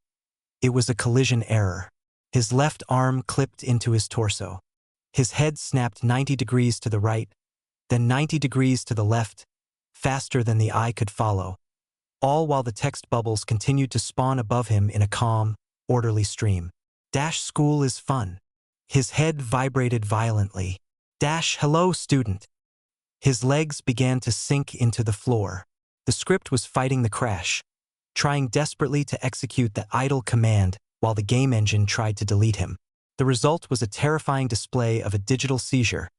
It was a collision error. His left arm clipped into his torso. His head snapped 90 degrees to the right, then 90 degrees to the left, faster than the eye could follow, all while the text bubbles continued to spawn above him in a calm, orderly stream. "School is fun." His head vibrated violently. "Hello, student." His legs began to sink into the floor. The script was fighting the crash, trying desperately to execute the idle command while the game engine tried to delete him. The result was a terrifying display of a digital seizure,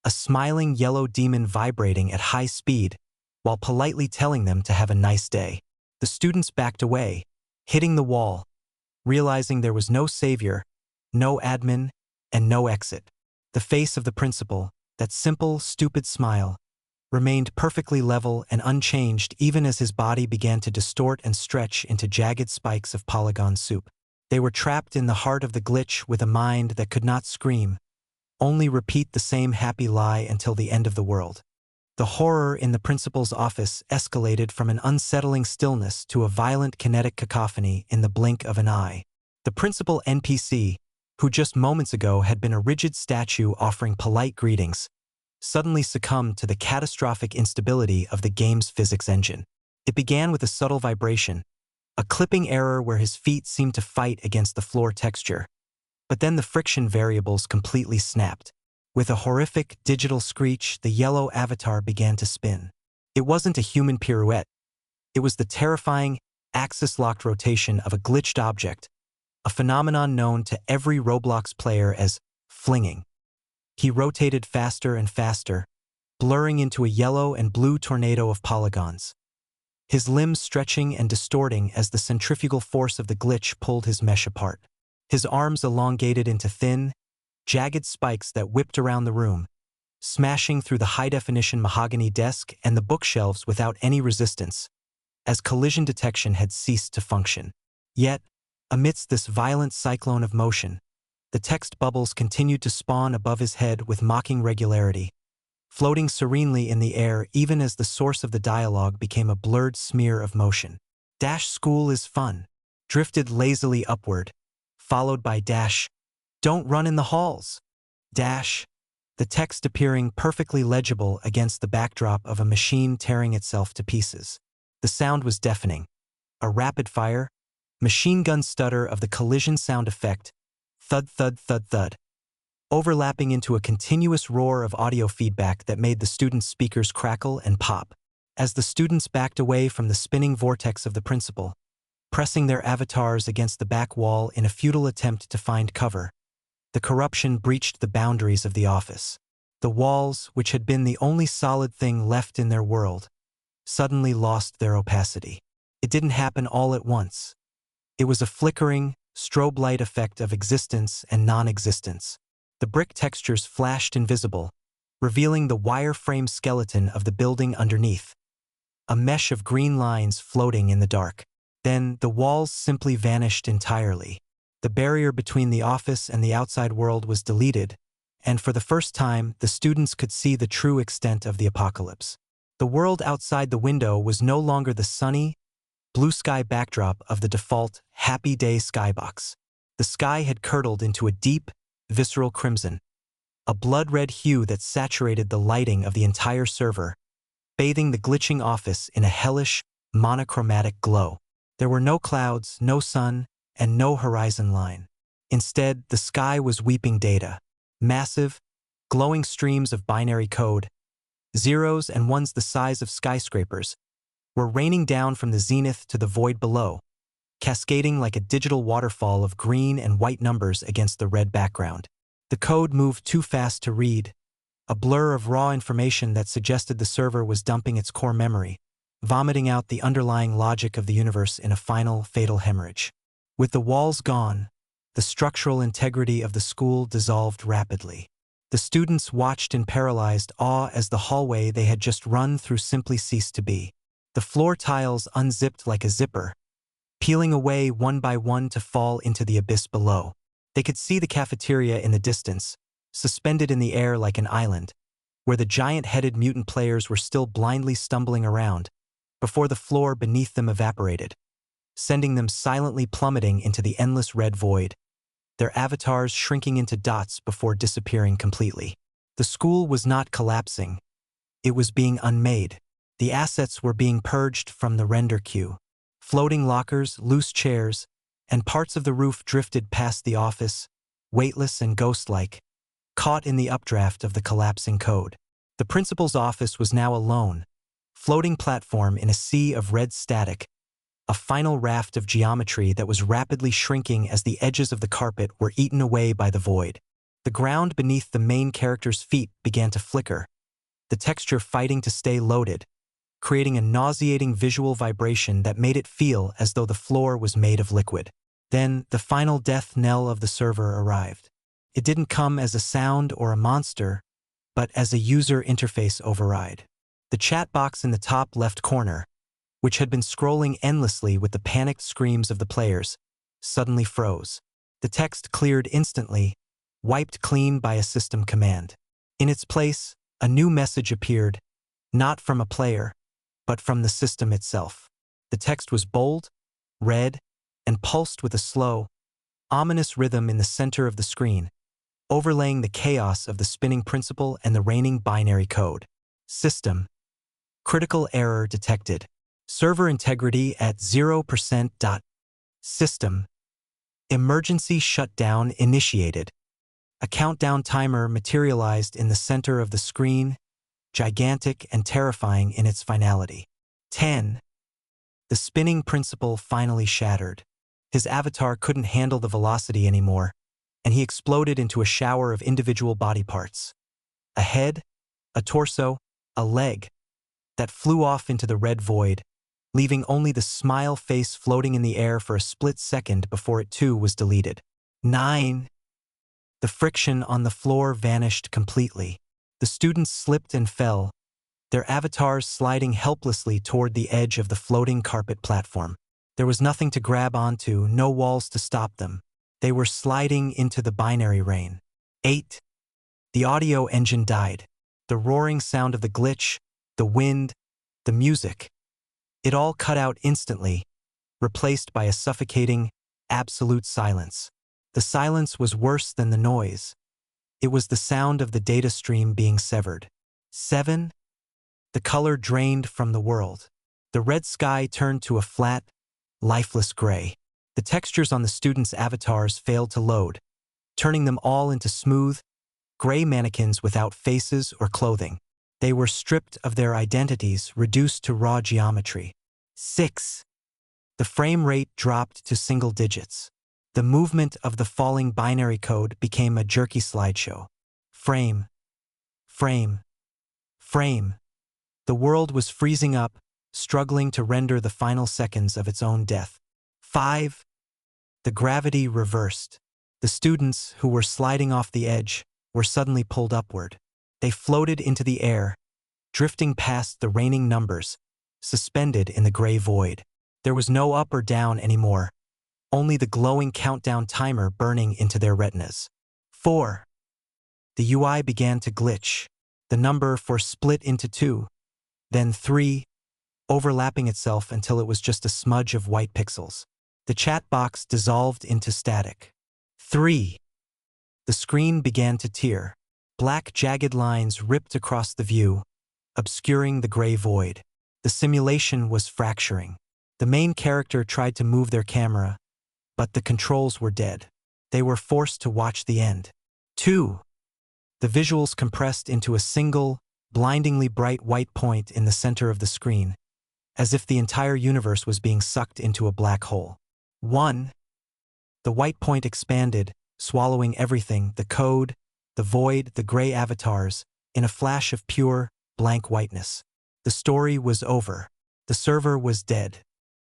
a smiling yellow demon vibrating at high speed while politely telling them to have a nice day. The students backed away, hitting the wall, realizing there was no savior, no admin, and no exit. The face of the principal, that simple, stupid smile, remained perfectly level and unchanged even as his body began to distort and stretch into jagged spikes of polygon soup. They were trapped in the heart of the glitch with a mind that could not scream, only repeat the same happy lie until the end of the world. The horror in the principal's office escalated from an unsettling stillness to a violent kinetic cacophony in the blink of an eye. The principal NPC, who just moments ago had been a rigid statue offering polite greetings, suddenly succumbed to the catastrophic instability of the game's physics engine. It began with a subtle vibration, a clipping error where his feet seemed to fight against the floor texture. But then the friction variables completely snapped. With a horrific digital screech, the yellow avatar began to spin. It wasn't a human pirouette. It was the terrifying, axis-locked rotation of a glitched object, a phenomenon known to every Roblox player as flinging. He rotated faster and faster, blurring into a yellow and blue tornado of polygons. His limbs stretching and distorting as the centrifugal force of the glitch pulled his mesh apart. His arms elongated into thin, jagged spikes that whipped around the room, smashing through the high-definition mahogany desk and the bookshelves without any resistance, as collision detection had ceased to function. Yet, amidst this violent cyclone of motion, the text bubbles continued to spawn above his head with mocking regularity, floating serenely in the air even as the source of the dialogue became a blurred smear of motion. Dash school is fun, drifted lazily upward, followed by dash, don't run in the halls. Dash, the text appearing perfectly legible against the backdrop of a machine tearing itself to pieces. The sound was deafening. A rapid-fire, machine gun stutter of the collision sound effect, thud thud thud thud, overlapping into a continuous roar of audio feedback that made the students' speakers crackle and pop. As the students backed away from the spinning vortex of the principal, pressing their avatars against the back wall in a futile attempt to find cover, the corruption breached the boundaries of the office. The walls, which had been the only solid thing left in their world, suddenly lost their opacity. It didn't happen all at once. It was a flickering, strobe light effect of existence and non-existence. The brick textures flashed invisible, revealing the wire-frame skeleton of the building underneath, a mesh of green lines floating in the dark. Then the walls simply vanished entirely. The barrier between the office and the outside world was deleted, and for the first time, the students could see the true extent of the apocalypse. The world outside the window was no longer the sunny, blue sky backdrop of the default Happy Day skybox. The sky had curdled into a deep, visceral crimson, a blood-red hue that saturated the lighting of the entire server, bathing the glitching office in a hellish, monochromatic glow. There were no clouds, no sun, and no horizon line. Instead, the sky was weeping data. Massive, glowing streams of binary code, zeros and ones the size of skyscrapers, were raining down from the zenith to the void below, cascading like a digital waterfall of green and white numbers against the red background. The code moved too fast to read, a blur of raw information that suggested the server was dumping its core memory, vomiting out the underlying logic of the universe in a final, fatal hemorrhage. With the walls gone, the structural integrity of the school dissolved rapidly. The students watched in paralyzed awe as the hallway they had just run through simply ceased to be. The floor tiles unzipped like a zipper, peeling away one by one to fall into the abyss below. They could see the cafeteria in the distance, suspended in the air like an island, where the giant-headed mutant players were still blindly stumbling around, before the floor beneath them evaporated, sending them silently plummeting into the endless red void, their avatars shrinking into dots before disappearing completely. The school was not collapsing. It was being unmade. The assets were being purged from the render queue. Floating lockers, loose chairs, and parts of the roof drifted past the office, weightless and ghost-like, caught in the updraft of the collapsing code. The principal's office was now a lone, floating platform in a sea of red static, a final raft of geometry that was rapidly shrinking as the edges of the carpet were eaten away by the void. The ground beneath the main character's feet began to flicker, the texture fighting to stay loaded, creating a nauseating visual vibration that made it feel as though the floor was made of liquid. Then, the final death knell of the server arrived. It didn't come as a sound or a monster, but as a user interface override. The chat box in the top left corner, which had been scrolling endlessly with the panicked screams of the players, suddenly froze. The text cleared instantly, wiped clean by a system command. In its place, a new message appeared, not from a player, but from the system itself. The text was bold, red, and pulsed with a slow, ominous rhythm in the center of the screen, overlaying the chaos of the spinning principle and the reigning binary code. System. Critical error detected. Server integrity at 0%. System. Emergency shutdown initiated. A countdown timer materialized in the center of the screen, gigantic and terrifying in its finality. 10. The spinning principle finally shattered. His avatar couldn't handle the velocity anymore, and he exploded into a shower of individual body parts. A head, a torso, a leg, that flew off into the red void, leaving only the smile face floating in the air for a split second before it too was deleted. 9. The friction on the floor vanished completely. The students slipped and fell, their avatars sliding helplessly toward the edge of the floating carpet platform. There was nothing to grab onto, no walls to stop them. They were sliding into the binary rain. 8. The audio engine died. The roaring sound of the glitch, the wind, the music. It all cut out instantly, replaced by a suffocating, absolute silence. The silence was worse than the noise. It was the sound of the data stream being severed. 7. The color drained from the world. The red sky turned to a flat, lifeless gray. The textures on the students' avatars failed to load, turning them all into smooth, gray mannequins without faces or clothing. They were stripped of their identities, reduced to raw geometry. 6. The frame rate dropped to single digits. The movement of the falling binary code became a jerky slideshow. Frame. Frame. Frame. The world was freezing up, struggling to render the final seconds of its own death. 5. The gravity reversed. The students, who were sliding off the edge, were suddenly pulled upward. They floated into the air, drifting past the raining numbers, suspended in the gray void. There was no up or down anymore, only the glowing countdown timer burning into their retinas. 4. The UI began to glitch. The number 4 split into 2, then 3, overlapping itself until it was just a smudge of white pixels. The chat box dissolved into static. 3. The screen began to tear. Black jagged lines ripped across the view, obscuring the gray void. The simulation was fracturing. The main character tried to move their camera, but the controls were dead. They were forced to watch the end. 2. The visuals compressed into a single, blindingly bright white point in the center of the screen, as if the entire universe was being sucked into a black hole. 1. The white point expanded, swallowing everything, the code, the void, the gray avatars, in a flash of pure, blank whiteness. The story was over. The server was dead.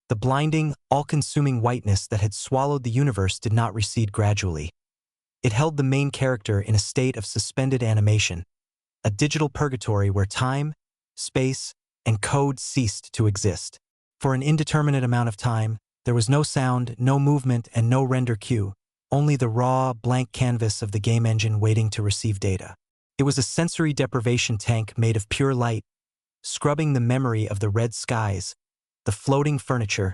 The blinding, all-consuming whiteness that had swallowed the universe did not recede gradually. It held the main character in a state of suspended animation, a digital purgatory where time, space, and code ceased to exist. For an indeterminate amount of time, there was no sound, no movement, and no render queue, only the raw, blank canvas of the game engine waiting to receive data. It was a sensory deprivation tank made of pure light, scrubbing the memory of the red skies, the floating furniture,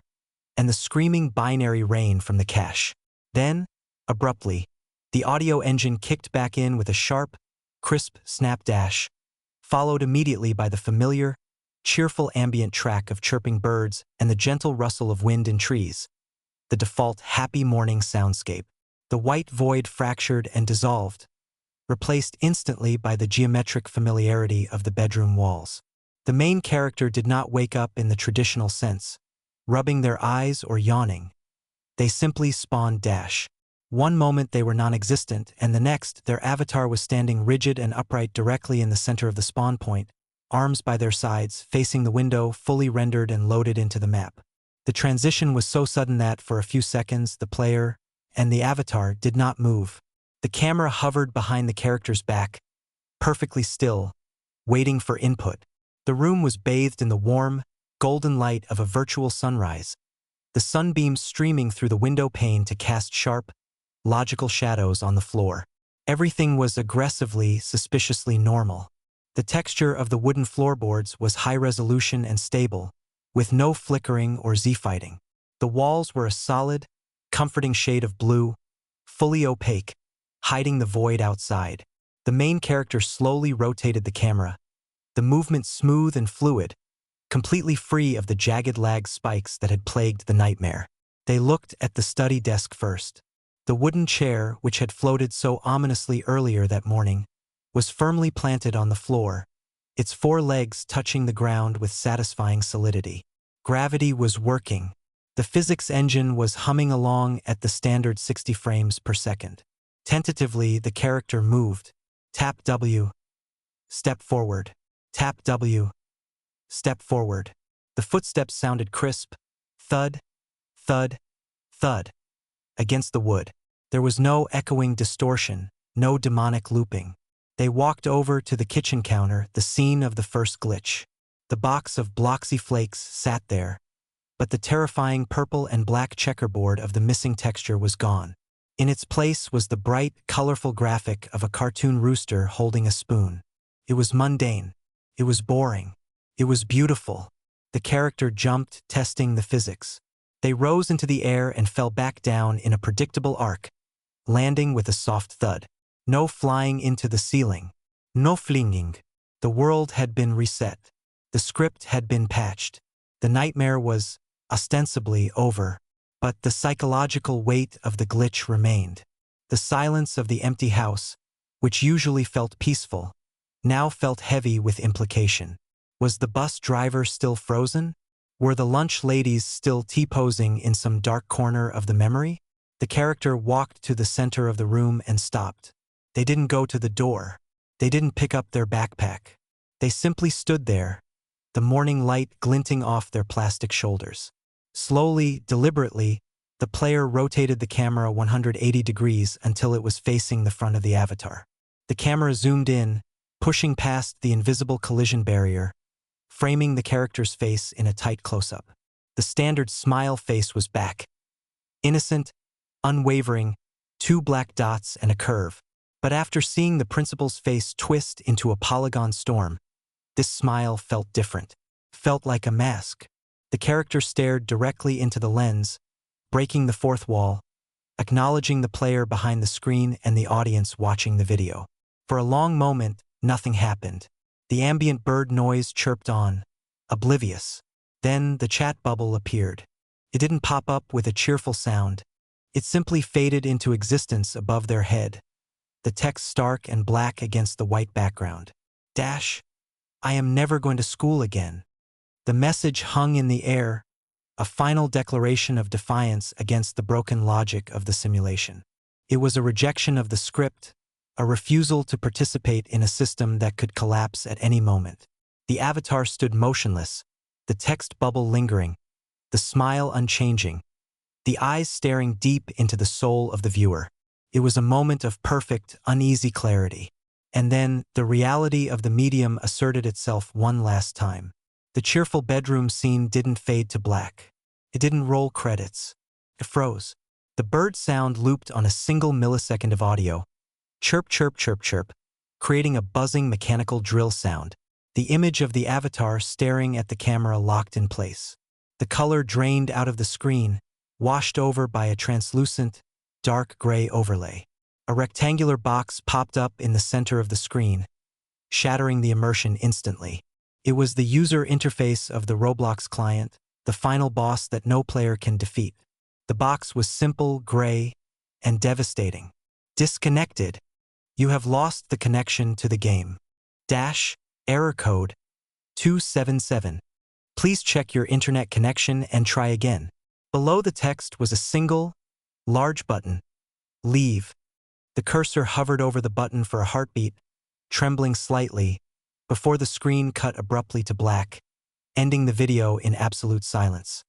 and the screaming binary rain from the cache. Then, abruptly, the audio engine kicked back in with a sharp, crisp snapdash, followed immediately by the familiar, cheerful ambient track of chirping birds and the gentle rustle of wind in trees, the default happy morning soundscape. The white void fractured and dissolved, replaced instantly by the geometric familiarity of the bedroom walls. The main character did not wake up in the traditional sense, rubbing their eyes or yawning. They simply spawned dash. One moment they were non-existent, and the next their avatar was standing rigid and upright directly in the center of the spawn point, arms by their sides, facing the window, fully rendered and loaded into the map. The transition was so sudden that, for a few seconds, the player and the avatar did not move. The camera hovered behind the character's back, perfectly still, waiting for input. The room was bathed in the warm, golden light of a virtual sunrise, the sunbeams streaming through the window pane to cast sharp, logical shadows on the floor. Everything was aggressively, suspiciously normal. The texture of the wooden floorboards was high resolution and stable, with no flickering or Z-fighting. The walls were a solid, comforting shade of blue, fully opaque, hiding the void outside. The main character slowly rotated the camera, the movement smooth and fluid, completely free of the jagged lag spikes that had plagued the nightmare. They looked at the study desk first. The wooden chair, which had floated so ominously earlier that morning, was firmly planted on the floor, its 4 legs touching the ground with satisfying solidity. Gravity was working. The physics engine was humming along at the standard 60 frames per second. Tentatively, the character moved. Tap W. Step forward. Tap W. Step forward. The footsteps sounded crisp. Thud, thud, thud. Against the wood. There was no echoing distortion, no demonic looping. They walked over to the kitchen counter, the scene of the first glitch. The box of Bloxy flakes sat there, but the terrifying purple and black checkerboard of the missing texture was gone. In its place was the bright, colorful graphic of a cartoon rooster holding a spoon. It was mundane. It was boring. It was beautiful. The character jumped, testing the physics. They rose into the air and fell back down in a predictable arc, landing with a soft thud. No flying into the ceiling. No flinging. The world had been reset. The script had been patched. The nightmare was, ostensibly, over. But the psychological weight of the glitch remained. The silence of the empty house, which usually felt peaceful, now felt heavy with implication. Was the bus driver still frozen? Were the lunch ladies still T-posing in some dark corner of the memory? The character walked to the center of the room and stopped. They didn't go to the door. They didn't pick up their backpack. They simply stood there, the morning light glinting off their plastic shoulders. Slowly, deliberately, the player rotated the camera 180 degrees until it was facing the front of the avatar. The camera zoomed in, pushing past the invisible collision barrier, framing the character's face in a tight close-up. The standard smile face was back. Innocent, unwavering, 2 black dots and a curve. But after seeing the principal's face twist into a polygon storm, this smile felt different. Felt like a mask. The character stared directly into the lens, breaking the 4th wall, acknowledging the player behind the screen and the audience watching the video. For a long moment, nothing happened. The ambient bird noise chirped on, oblivious. Then the chat bubble appeared. It didn't pop up with a cheerful sound. It simply faded into existence above their head, the text stark and black against the white background. I am never going to school again. The message hung in the air, a final declaration of defiance against the broken logic of the simulation. It was a rejection of the script, a refusal to participate in a system that could collapse at any moment. The avatar stood motionless, the text bubble lingering, the smile unchanging, the eyes staring deep into the soul of the viewer. It was a moment of perfect, uneasy clarity. And then, the reality of the medium asserted itself one last time. The cheerful bedroom scene didn't fade to black. It didn't roll credits. It froze. The bird sound looped on a single millisecond of audio. Chirp, chirp, chirp, chirp, creating a buzzing mechanical drill sound. The image of the avatar staring at the camera locked in place. The color drained out of the screen, washed over by a translucent, dark gray overlay. A rectangular box popped up in the center of the screen, shattering the immersion instantly. It was the user interface of the Roblox client, the final boss that no player can defeat. The box was simple, gray, and devastating. Disconnected. You have lost the connection to the game. Error code 277. Please check your internet connection and try again. Below the text was a single, large button. Leave. The cursor hovered over the button for a heartbeat, trembling slightly, before the screen cut abruptly to black, ending the video in absolute silence.